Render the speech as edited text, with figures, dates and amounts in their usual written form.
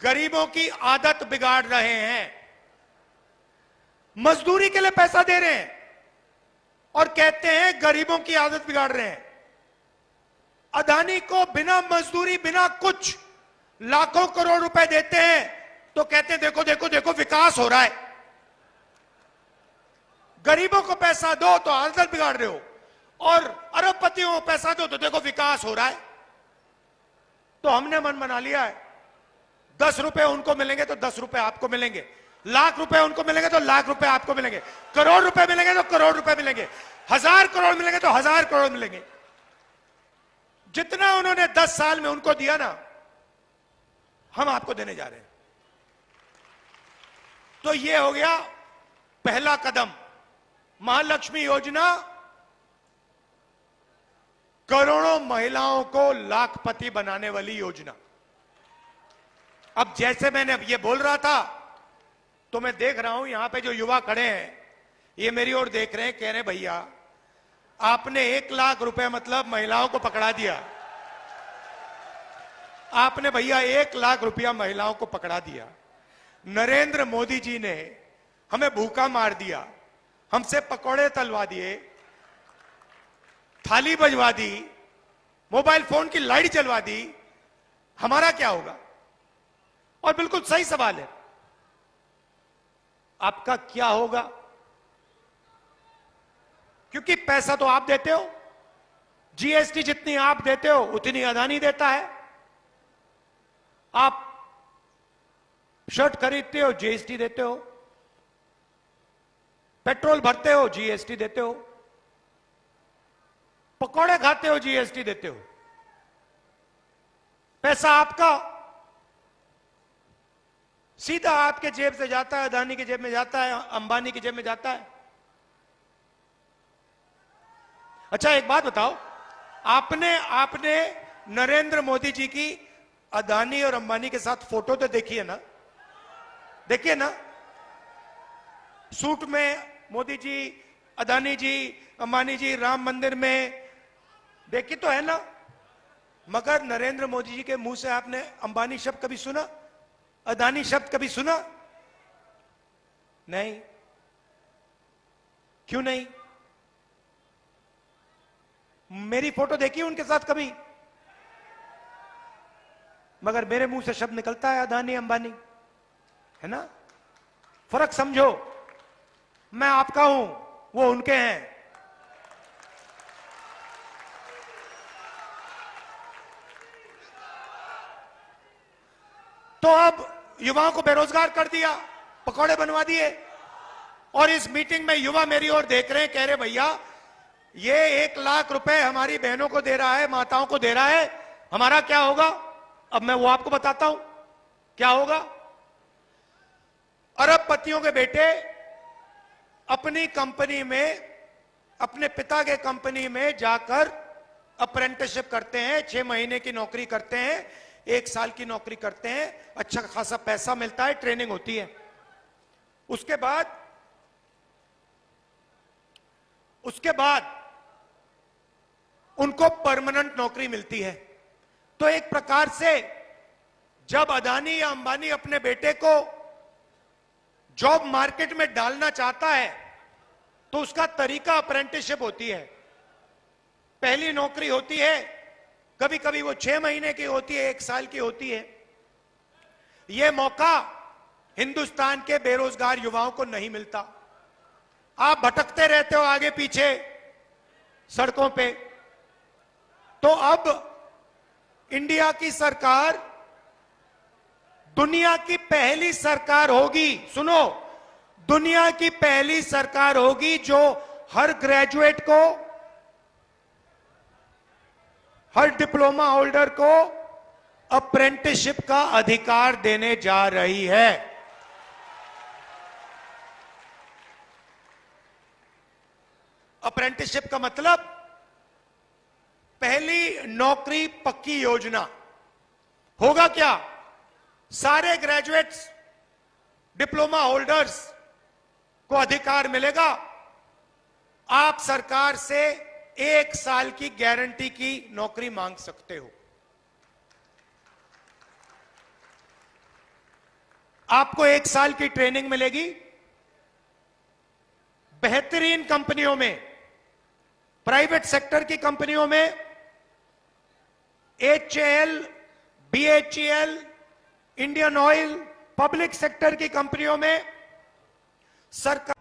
गरीबों की आदत बिगाड़ रहे हैं। मजदूरी के लिए पैसा दे रहे हैं और कहते हैं गरीबों की आदत बिगाड़ रहे हैं। अदानी को बिना मजदूरी बिना कुछ लाखों करोड़ रुपए देते हैं तो कहते हैं देखो देखो देखो विकास हो रहा है। गरीबों को पैसा दो तो आदत बिगाड़ रहे हो और अरबपतियों को पैसा दो तो देखो विकास हो रहा है। तो हमने मन बना लिया है 10 रुपए उनको मिलेंगे तो 10 रुपए आपको मिलेंगे, लाख रुपए उनको मिलेंगे तो लाख रुपए आपको मिलेंगे, करोड़ रुपए मिलेंगे तो करोड़ रुपए मिलेंगे, 1000 करोड़ मिलेंगे तो 1000 करोड़ मिलेंगे। जितना उन्होंने 10 साल में उनको दिया ना, हम आपको देने जा रहे हैं। तो ये हो गया पहला कदम। महालक्ष्मी योजना करोड़ों महिलाओं को लाखपति बनाने वाली योजना। अब जैसे मैंने अब ये बोल रहा था तो मैं देख रहा हूं यहां पे जो युवा खड़े हैं ये मेरी ओर देख रहे हैं, कह रहे भैया आपने 1 लाख रुपए मतलब महिलाओं को पकड़ा दिया। आपने भैया 1 लाख रुपया महिलाओं को पकड़ा दिया। नरेंद्र मोदी जी ने हमें भूखा मार दिया, हमसे पकौड़े तलवा दिए, थाली बजवा दी, मोबाइल फोन की लाइट जलवा दी। हमारा क्या होगा? और बिल्कुल सही सवाल है, आपका क्या होगा? क्योंकि पैसा तो आप देते हो, जीएसटी जितनी आप देते हो उतनी अदानी देता है। आप शर्ट खरीदते हो जीएसटी देते हो, पेट्रोल भरते हो जीएसटी देते हो, पकौड़े खाते हो जीएसटी देते हो। पैसा आपका सीधा आपके जेब से जाता है, अदानी की जेब में जाता है, अंबानी की जेब में जाता है। अच्छा एक बात बताओ, आपने नरेंद्र मोदी जी की अदानी और अंबानी के साथ फोटो तो देखी है ना? देखिए ना, सूट में मोदी जी, अदानी जी, अंबानी जी राम मंदिर में देखी तो है ना? मगर नरेंद्र मोदी जी के मुंह से आपने अंबानी शब्द कभी सुना? अदानी शब्द कभी सुना? नहीं। क्यों नहीं? मेरी फोटो देखी उनके साथ कभी? मगर मेरे मुंह से शब्द निकलता है अदानी अंबानी, है ना? फर्क समझो, मैं आपका हूं, वो उनके हैं। तो अब युवाओं को बेरोजगार कर दिया, पकौड़े बनवा दिए। और इस मीटिंग में युवा मेरी ओर देख रहे हैं, कह रहे भैया ये 1 लाख रुपए हमारी बहनों को दे रहा है, माताओं को दे रहा है, हमारा क्या होगा? अब मैं वो आपको बताता हूं क्या होगा। अरबपतियों के बेटे अपनी कंपनी में, अपने पिता के कंपनी में जाकर अप्रेंटिसशिप करते हैं, 6 महीने की नौकरी करते हैं, 1 साल की नौकरी करते हैं, अच्छा खासा पैसा मिलता है, ट्रेनिंग होती है। उसके बाद उनको परमानेंट नौकरी मिलती है। तो एक प्रकार से जब अदानी या अंबानी अपने बेटे को जॉब मार्केट में डालना चाहता है तो उसका तरीका अप्रेंटिसशिप होती है। पहली नौकरी होती है, कभी कभी वो 6 महीने की होती है, 1 साल की होती है। यह मौका हिंदुस्तान के बेरोजगार युवाओं को नहीं मिलता। आप भटकते रहते हो आगे पीछे सड़कों पे। तो अब इंडिया की सरकार दुनिया की पहली सरकार होगी, सुनो, दुनिया की पहली सरकार होगी जो हर ग्रेजुएट को, हर डिप्लोमा होल्डर को अप्रेंटिसशिप का अधिकार देने जा रही है। अप्रेंटिसशिप का मतलब पहली नौकरी पक्की योजना। होगा क्या? सारे ग्रेजुएट्स, डिप्लोमा होल्डर्स को अधिकार मिलेगा। आप सरकार से 1 साल की गारंटी की नौकरी मांग सकते हो। आपको 1 साल की ट्रेनिंग मिलेगी। बेहतरीन कंपनियों में, प्राइवेट सेक्टर की कंपनियों में, HAL, BHEL, Indian oil, public sector की कंपनियों में सरकार